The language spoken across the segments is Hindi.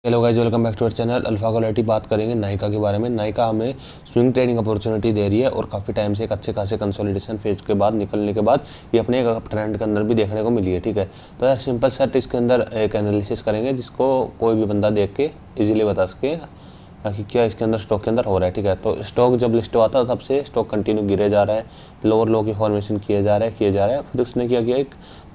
Hello guys, welcome back to our channel alpha quality. बात करेंगे नाइका के बारे में। नाइका हमें स्विंग ट्रेडिंग अपॉर्चुनिटी दे रही है और काफ़ी टाइम से एक अच्छे खासे कंसोलिडेशन फेज के बाद निकलने के बाद ये अपने एक अप ट्रेंड के अंदर भी देखने को मिली है। ठीक है, तो यार सिंपल सेट इसके अंदर एक एनालिसिस करेंगे जिसको कोई भी बंदा देख के इजीली बता सके कि क्या इसके अंदर स्टॉक के अंदर हो रहा है। ठीक है, तो स्टॉक जब लिस्ट हुआ था तब से स्टॉक कंटिन्यू गिरे जा रहा है, लोअर लो की फॉर्मेशन किए जा रहा है। फिर उसने क्या किया, एक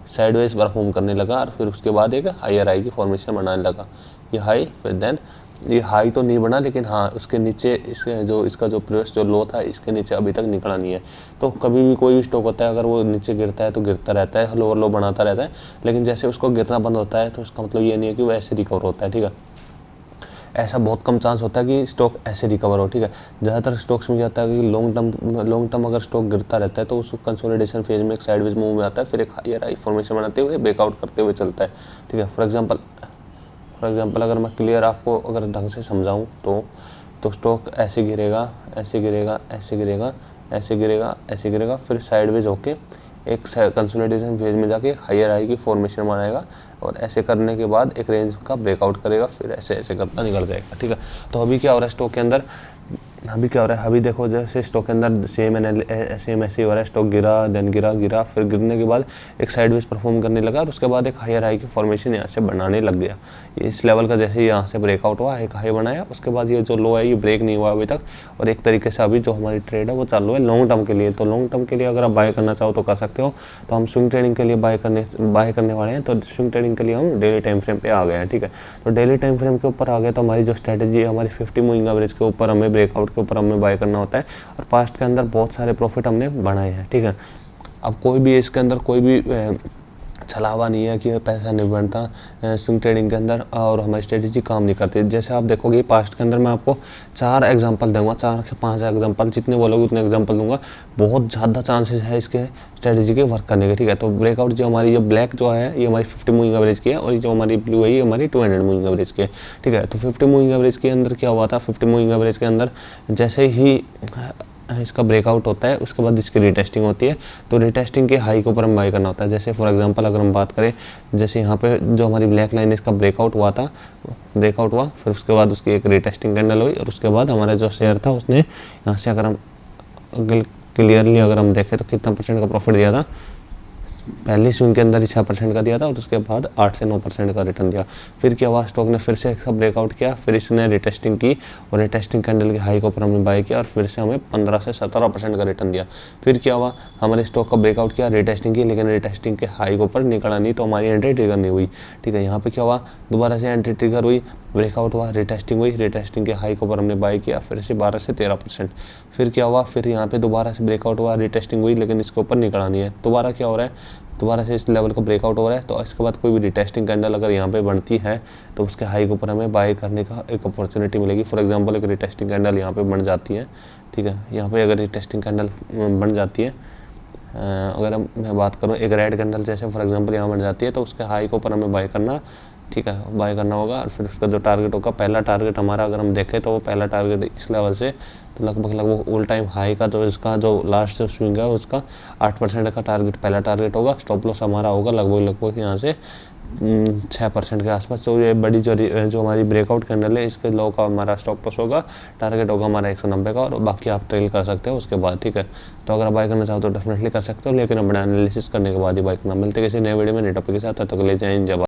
साइडवेज परफॉर्म करने लगा और फिर उसके बाद एक हायर हाई की फॉर्मेशन बनाने लगा। ये हाई, फिर देन ये हाई तो नहीं बना, लेकिन हाँ उसके नीचे इसका जो प्रीवियस जो लो था इसके नीचे अभी तक निकला नहीं है। तो कभी भी कोई भी स्टॉक होता है, अगर वो नीचे गिरता है तो गिरता रहता है, लोअर लो बनाता रहता है, लेकिन जैसे उसको गिरना बंद होता है तो उसका मतलब ये नहीं है कि वो ऐसे रिकवर होता है। ठीक है, ऐसा बहुत कम चांस होता है कि स्टॉक ऐसे रिकवर हो। ठीक है, ज़्यादातर स्टॉक्स में क्या होता है कि लॉन्ग टर्म अगर स्टॉक गिरता रहता है तो उस कंसोलिडेशन फेज में एक साइडवेज मूव में आता है, फिर एक हायर हाई फॉर्मेशन बनाते हुए ब्रेकआउट करते हुए चलता है। ठीक है, फॉर एग्जांपल अगर मैं क्लियर आपको अगर ढंग से समझाऊं तो स्टॉक ऐसे गिरेगा, ऐसे गिरेगा, ऐसे गिरेगा, ऐसे गिरेगा, ऐसे गिरेगा, फिर साइडवेज होके एक कंसोलिडेशन फेज में जाके हायर हाई की फॉर्मेशन बनाएगा और ऐसे करने के बाद एक रेंज का ब्रेकआउट करेगा, फिर ऐसे ऐसे करता निकल जाएगा। ठीक है, तो अभी क्या हो रहा है स्टॉक के अंदर, अभी देखो जैसे स्टॉक के अंदर सेम ऐसे ही हो रहा है। स्टॉक गिरा, देन गिरा, फिर गिरने के बाद एक साइडवेज परफॉर्म करने लगा और उसके बाद एक हायर हाई की फॉर्मेशन यहाँ से बनाने लग गया। इस लेवल का जैसे ही यहाँ से ब्रेकआउट हुआ, एक हाई बनाया, उसके बाद ये जो लो है ये ब्रेक नहीं हुआ अभी तक, और एक तरीके से अभी जो हमारी ट्रेड है वो चालू है लॉन्ग टर्म के लिए। तो लॉन्ग टर्म के लिए अगर आप बाय करना चाहो तो कर सकते हो। तो हम स्विंग ट्रेडिंग के लिए बाय करने वाले हैं। तो स्विंग ट्रेडिंग के लिए हम डेली टाइम फ्रेम पे आ गए हैं। ठीक है, तो डेली टाइम फ्रेम के ऊपर आ गए तो हमारी जो स्ट्रेटेजी है, हमारी 50 मूविंग एवरेज के ऊपर हमें ब्रेकआउट के ऊपर हमें बाय करना होता है और पास्ट के अंदर बहुत सारे प्रॉफिट हमने बनाए हैं। ठीक है, अब कोई भी इसके अंदर कोई भी छलावा नहीं है कि पैसा नहीं बनता स्विंग ट्रेडिंग के अंदर और हमारी स्ट्रेटेजी काम नहीं करती। जैसे आप देखोगे पास्ट के अंदर मैं आपको 4 एग्जांपल दूंगा, 4 से 5 एग्जांपल, जितने बोलोगे उतने एग्जांपल दूंगा। बहुत ज़्यादा चांसेस है इसके स्ट्रेटेजी के वर्क करने के। ठीक है, तो ब्रेकआउट जो हमारी जो ब्लैक जो है ये हमारी 50 मूविंग एवरेज की है और ये जो हमारी ब्लू है ये हमारी 200 मूविंग एवरेज की है। ठीक है, तो 50 मूविंग एवरेज के अंदर क्या हुआ था, 50 मूविंग एवरेज के अंदर जैसे ही इसका ब्रेकआउट होता है उसके बाद इसकी रीटेस्टिंग होती है। तो रीटेस्टिंग के हाई के ऊपर हम बाई करना होता है। जैसे फॉर एग्जांपल अगर हम बात करें, जैसे यहाँ पे जो हमारी ब्लैक लाइन इसका ब्रेकआउट हुआ, फिर उसके बाद उसकी एक रीटेस्टिंग कैंडल हुई और उसके बाद हमारा जो शेयर था उसने यहाँ से अगर हम क्लियरली अगर हम देखें तो कितना % का प्रॉफिट दिया था, पहली स्विंग के अंदर ही 6% का दिया था और उसके बाद 8 से 9% का रिटर्न दिया। फिर क्या हुआ, स्टॉक ने फिर से एक ब्रेकआउट किया, फिर इसने रिटेस्टिंग की और रिटेस्टिंग कैंडल के हाई के ऊपर हमने बाय किया और फिर से हमें 15 से 17% का रिटर्न दिया। फिर क्या हुआ, हमारे स्टॉक का ब्रेकआउट किया, रिटेस्टिंग की, लेकिन रिटेस्टिंग के हाई के ऊपर निकला नहीं तो हमारी एंट्री ट्रिगर नहीं हुई। ठीक है, यहाँ पे क्या हुआ, दोबारा से एंट्री ट्रिगर हुई, ब्रेकआउट हुआ, रिटेस्टिंग हुई, रिटेस्टिंग के हाई के ऊपर हमने बाय किया, फिर से 12 से 13%। फिर क्या हुआ, फिर यहाँ पे दोबारा से ब्रेकआउट हुआ, रिटेस्टिंग हुई, लेकिन इसके ऊपर निकला नहीं है। दोबारा क्या हो रहा है, दोबारा से इस लेवल का ब्रेकआउट हो रहा है। तो इसके बाद कोई भी रिटेस्टिंग कैंडल अगर यहाँ पे बनती है तो उसके हाई के ऊपर हमें बाय करने का एक अपॉर्चुनिटी मिलेगी। फॉर एग्जांपल एक रिटेस्टिंग कैंडल यहाँ पे बन जाती है। ठीक है, यहाँ पे अगर रिटेस्टिंग कैंडल बन जाती है, अगर मैं बात करूँ एक रेड कैंडल जैसे फॉर एग्जांपल यहाँ बन जाती है तो उसके हाई के ऊपर हमें बाय करना, ठीक है, बाय करना होगा। और फिर उसका जो टारगेट होगा, पहला टारगेट हमारा अगर हम देखें तो वो पहला टारगेट इस लेवल से तो लगभग ऑल टाइम हाई का जो इसका जो लास्ट स्विंग है उसका 8% का टारगेट पहला टारगेट होगा। स्टॉप लॉस हमारा होगा लगभग यहाँ से 6% के आसपास। तो ये बड़ी जो हमारी ब्रेकआउट कैंडल है इसके लो का हमारा स्टॉप लॉस होगा, टारगेट होगा हमारा 190 का और बाकी आप ट्रेल कर सकते हो उसके बाद। ठीक है, तो अगर बाय करना चाहो तो डेफिनेटली कर सकते हो, लेकिन अपना एनालिसिस करने के बाद ही बाय करना। मिलते किसी नए वीडियो में नए टॉपिक के साथ, तब तक ले जाएं। जब